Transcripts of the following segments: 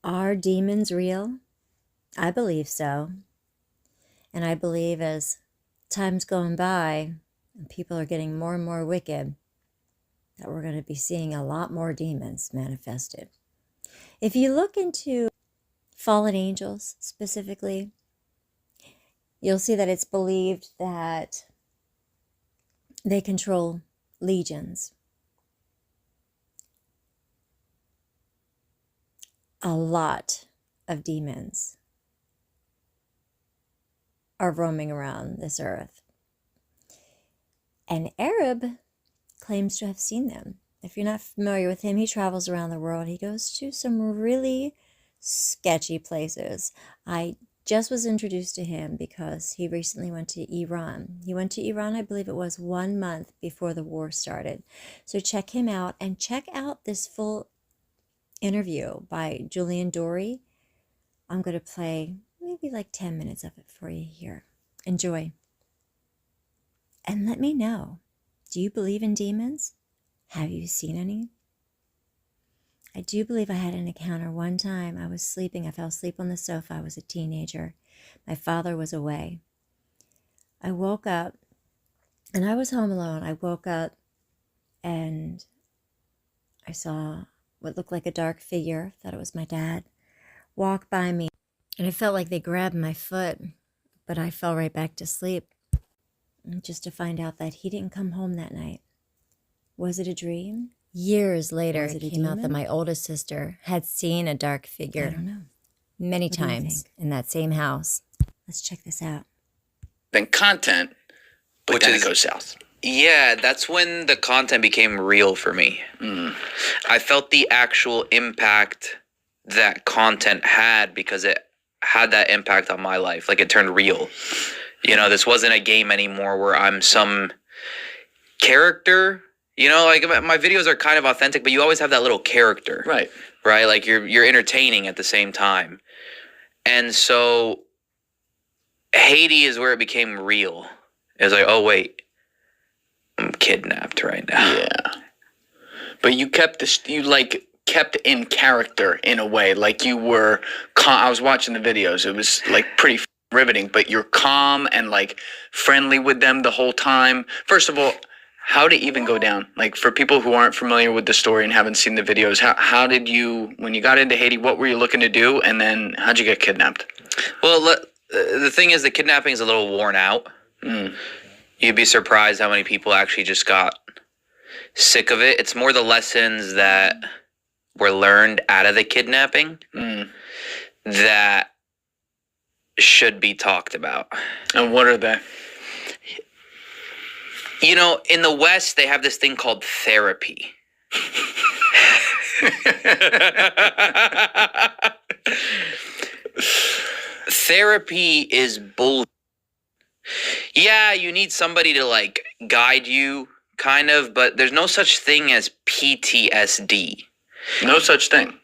Are demons real? I believe so. And I believe as time's going by and people are getting more and more wicked, that we're going to be seeing a lot more demons manifested. If you look into fallen angels specifically, you'll see that it's believed that they control legions. A lot of demons are roaming around this earth. And Arab claims to have seen them. If you're not familiar with him, he travels around the world. He goes to some really sketchy places. I just was introduced to him because he recently went to Iran. He went to Iran, I believe it was 1 month before the war started. So check him out and check out this full interview by Julian Dory. I'm going to play maybe like 10 minutes of it for you here. Enjoy. And let me know, do you believe in demons? Have you seen any? I do believe I had an encounter one time. I was sleeping. I fell asleep on the sofa. I was a teenager. My father was away. I woke up and I was home alone. I woke up and I saw what looked like a dark figure. Thought it was my dad. Walk by me. And it felt like they grabbed my foot, but I fell right back to sleep. Just to find out that he didn't come home that night. Was it a dream? Years later, it came out that my oldest sister had seen a dark figure. I don't know. Many times in that same house. Let's check this out. Then content, but then it goes south. Yeah, that's when the content became real for me. I felt the actual impact that content had because it had that impact on my life. Like it turned real. You know, this wasn't a game anymore where I'm some character. You know, like my videos are kind of authentic, but you always have that little character. Right. Right? Like you're entertaining at the same time. And so Haiti is where it became real. It was like, oh, wait, I'm kidnapped right now. Yeah. But you kept kept in character in a way. Like you were, I was watching the videos. It was like pretty riveting, but you're calm and like friendly with them the whole time. First of all, how did it even go down? Like for people who aren't familiar with the story and haven't seen the videos, how did you, when you got into Haiti, what were you looking to do? And then how'd you get kidnapped? Well, the thing is the kidnapping is a little worn out. You'd be surprised how many people actually just got sick of it. It's more the lessons that were learned out of the kidnapping that should be talked about. And what are they? You know, in the West, they have this thing called therapy. Therapy is bull. Yeah, you need somebody to like guide you, kind of, but there's no such thing as PTSD. No such thing.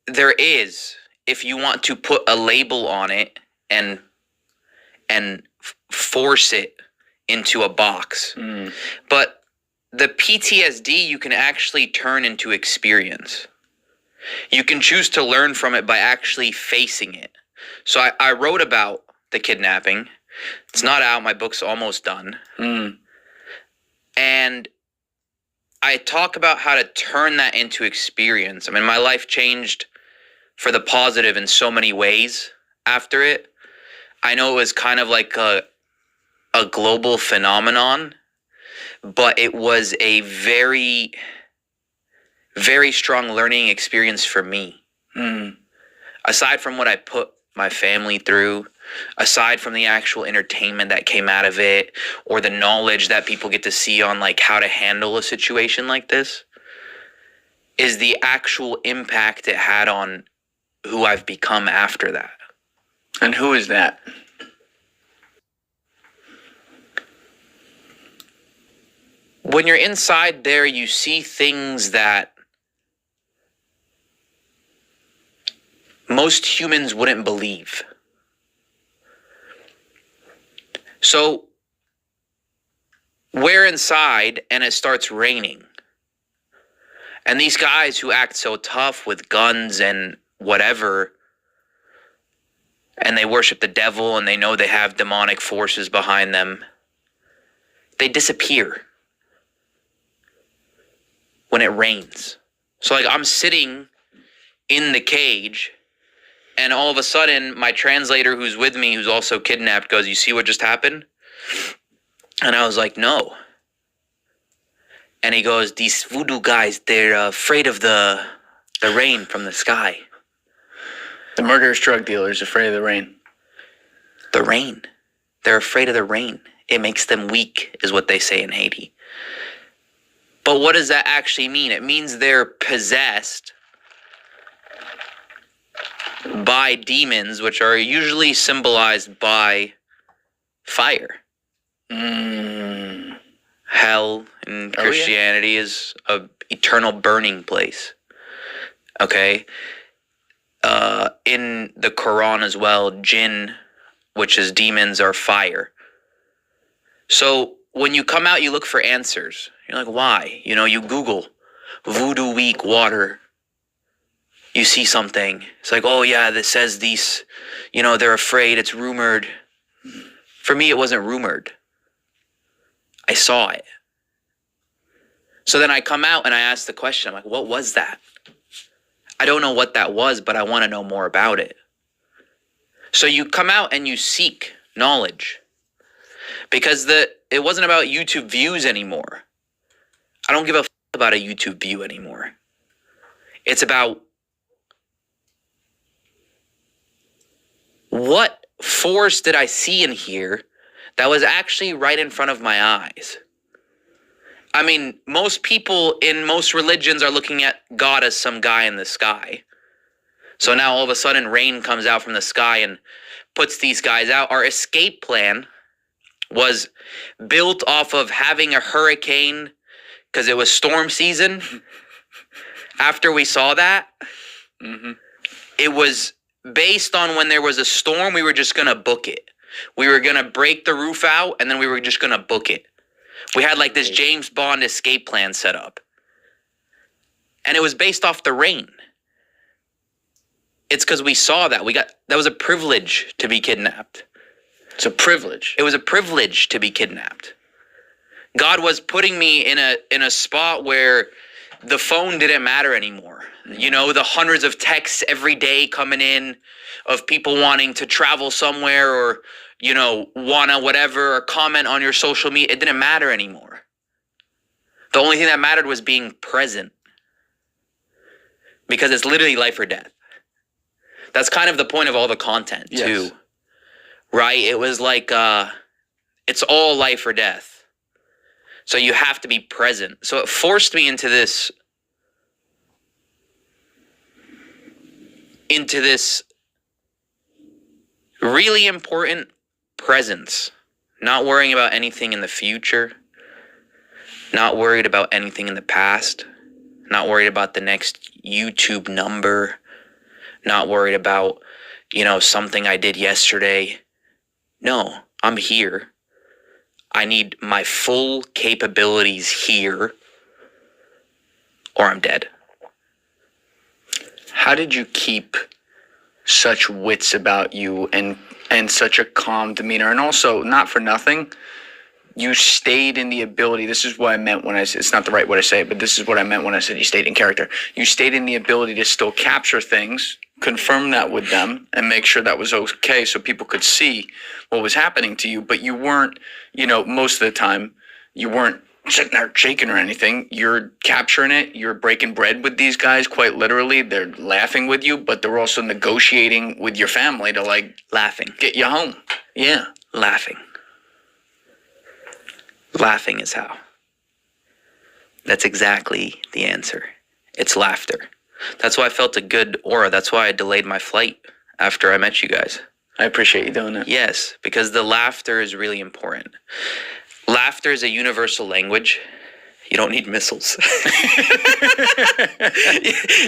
There is, if you want to put a label on it and force it into a box. But the PTSD you can actually turn into experience. You can choose to learn from it by actually facing it. So I wrote about the kidnapping. It's not out. My book's almost done. And I talk about how to turn that into experience. I mean, my life changed for the positive in so many ways after it. I know it was kind of like a global phenomenon, but it was a very, very strong learning experience for me. Aside from what I put my family through, aside from the actual entertainment that came out of it, or the knowledge that people get to see on like how to handle a situation like this, is the actual impact it had on who I've become after that. And who is that? When you're inside there, you see things that most humans wouldn't believe. So we're inside and it starts raining. And these guys who act so tough with guns and whatever, and they worship the devil and they know they have demonic forces behind them, they disappear when it rains. So like I'm sitting in the cage, and all of a sudden my translator who's with me, who's also kidnapped, goes, "You see what just happened?" And I was like, "No." And he goes, "These voodoo guys, they're afraid of the rain from the sky." The murderous drug dealers afraid of the rain. The rain. They're afraid of the rain. It makes them weak, is what they say in Haiti. But what does that actually mean? It means they're possessed by demons, which are usually symbolized by fire. Hell in Christianity is a eternal burning place. Okay? In the Quran as well, jinn, which is demons, are fire. So when you come out, you look for answers. You're like, why? You know, you Google voodoo week water. You see something. It's like, oh yeah, this says these, you know, they're afraid. It's rumored. For me, it wasn't rumored. I saw it. So then I come out and I ask the question. I'm like, what was that? I don't know what that was, but I want to know more about it. So you come out and you seek knowledge. Because it wasn't about YouTube views anymore. I don't give a about a YouTube view anymore. It's about what force did I see in here that was actually right in front of my eyes. I mean, most people in most religions are looking at God as some guy in the sky. So now all of a sudden rain comes out from the sky and puts these guys out. Our escape plan was built off of having a hurricane because it was storm season. After we saw that, it was based on when there was a storm, we were just going to book it. We were going to break the roof out and then we were just going to book it. We had like this James Bond escape plan set up. And it was based off the rain. It's because we saw that. That was a privilege to be kidnapped. It's a privilege. It was a privilege to be kidnapped. God was putting me in a spot where the phone didn't matter anymore. You know, the hundreds of texts every day coming in of people wanting to travel somewhere or, you know, wanna whatever or comment on your social media. It didn't matter anymore. The only thing that mattered was being present. Because it's literally life or death. That's kind of the point of all the content too. Right? It was like, it's all life or death. So you have to be present. So it forced me into this really important presence. Not worrying about anything in the future. Not worried about anything in the past. Not worried about the next YouTube number. Not worried about, you know, something I did yesterday. No, I'm here. I need my full capabilities here, or I'm dead. How did you keep such wits about you and such a calm demeanor? And also, not for nothing, you stayed in the ability. This is what I meant when I said, it's not the right way to say it, but this is what I meant when I said you stayed in character. You stayed in the ability to still capture things, confirm that with them, and make sure that was okay so people could see what was happening to you. But you weren't, you know, most of the time, you weren't sitting there shaking or anything. You're capturing it. You're breaking bread with these guys, quite literally. They're laughing with you, but they're also negotiating with your family to, like, Laughing. get you home. Yeah. Laughing. Laughing is how. That's exactly the answer. It's laughter. That's why I felt a good aura. That's why I delayed my flight after I met you guys. I appreciate you doing that. Yes, because the laughter is really important. Laughter is a universal language. You don't need missiles.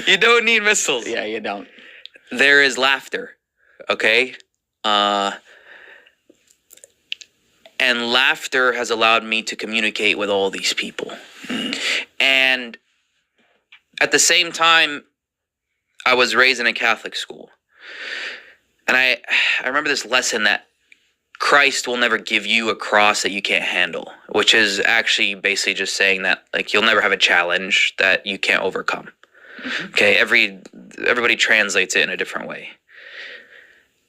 You don't need missiles. Yeah, you don't. There is laughter, okay? And laughter has allowed me to communicate with all these people. And at the same time, I was raised in a Catholic school. And I remember this lesson that Christ will never give you a cross that you can't handle, which is actually basically just saying that like you'll never have a challenge that you can't overcome. Okay, everybody translates it in a different way.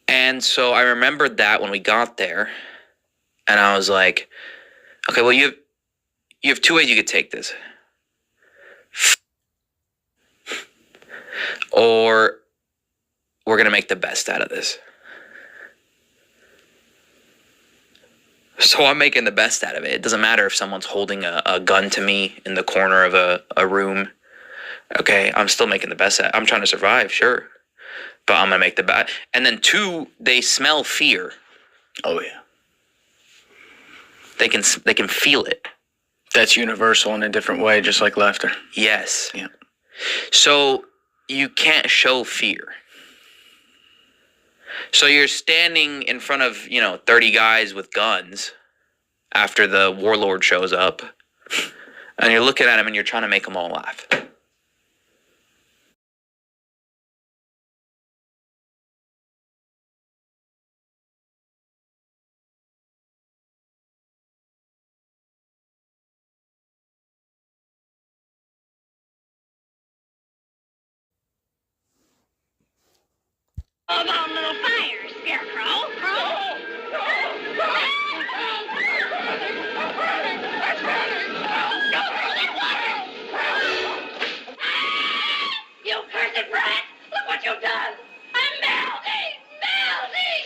And so I remembered that when we got there, and I was like, okay, well you have two ways you could take this. Or we're going to make the best out of this. So I'm making the best out of it. It doesn't matter if someone's holding a gun to me in the corner of a room. Okay, I'm still making the best out. I'm trying to survive, sure. But I'm going to make the best. And then two, they smell fear. Oh, yeah. They can feel it. That's universal in a different way, just like laughter. Yes. Yeah. So you can't show fear. So you're standing in front of, 30 guys with guns after the warlord shows up, and you're looking at him and you're trying to make them all laugh. Hold on, little fire, Scarecrow. You cursed brat! Look what you've done! I'm melting! Melting!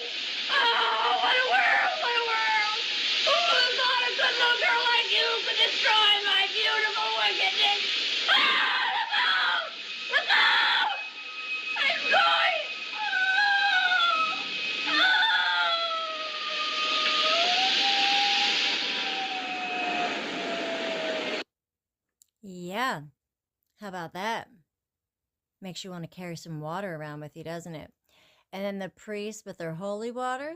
Oh, what a world! What a world! Who would have thought a good little girl like you could destroy my beautiful wickedness? Ah, look out! Look out! I'm going! Yeah. How about that? Makes you want to carry some water around with you, doesn't it? And then the priests with their holy water.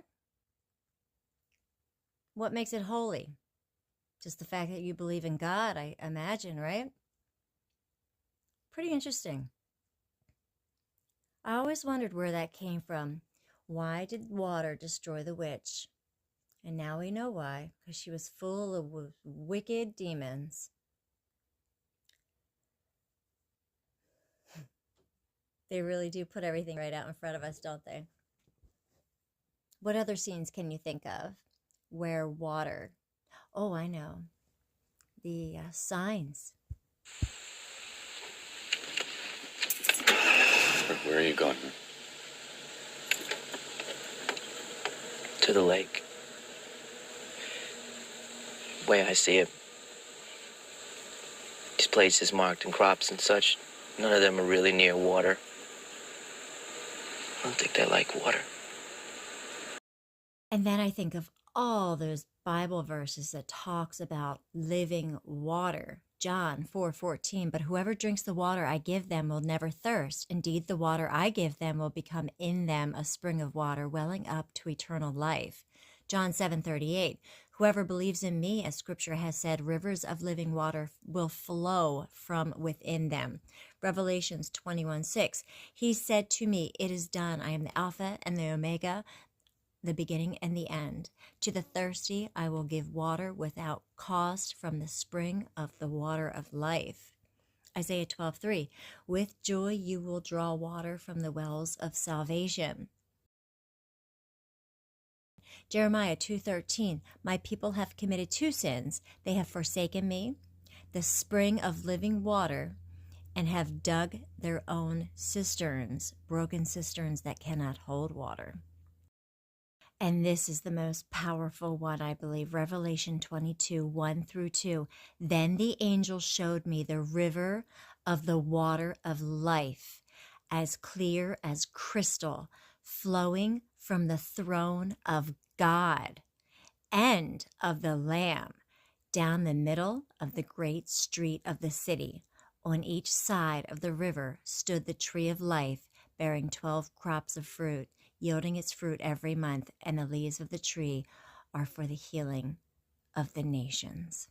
What makes it holy? Just the fact that you believe in God, I imagine, right? Pretty interesting. I always wondered where that came from. Why did water destroy the witch? And now we know why, because she was full of wicked demons. They really do put everything right out in front of us, don't they? What other scenes can you think of where water... Oh, I know. The signs. Where are you going? To the lake. Way I see it, these places marked in crops and such, none of them are really near water. I don't think they like water. And then I think of all those Bible verses that talks about living water. John 4:14, but whoever drinks the water I give them will never thirst. Indeed, the water I give them will become in them a spring of water welling up to eternal life. John 7:38, whoever believes in me, as scripture has said, rivers of living water will flow from within them. Revelations 21:6, he said to me, it is done. I am the Alpha and the Omega, the beginning and the end. To the thirsty I will give water without cost from the spring of the water of life. Isaiah 12:3, with joy you will draw water from the wells of salvation. Jeremiah 2:13, my people have committed two sins. They have forsaken me, the spring of living water, and have dug their own cisterns, broken cisterns that cannot hold water. And this is the most powerful one, I believe, Revelation 22:1-2. Then the angel showed me the river of the water of life, as clear as crystal, flowing from the throne of God and of the Lamb, down the middle of the great street of the city. On each side of the river stood the tree of life, bearing 12 crops of fruit, yielding its fruit every month, and the leaves of the tree are for the healing of the nations.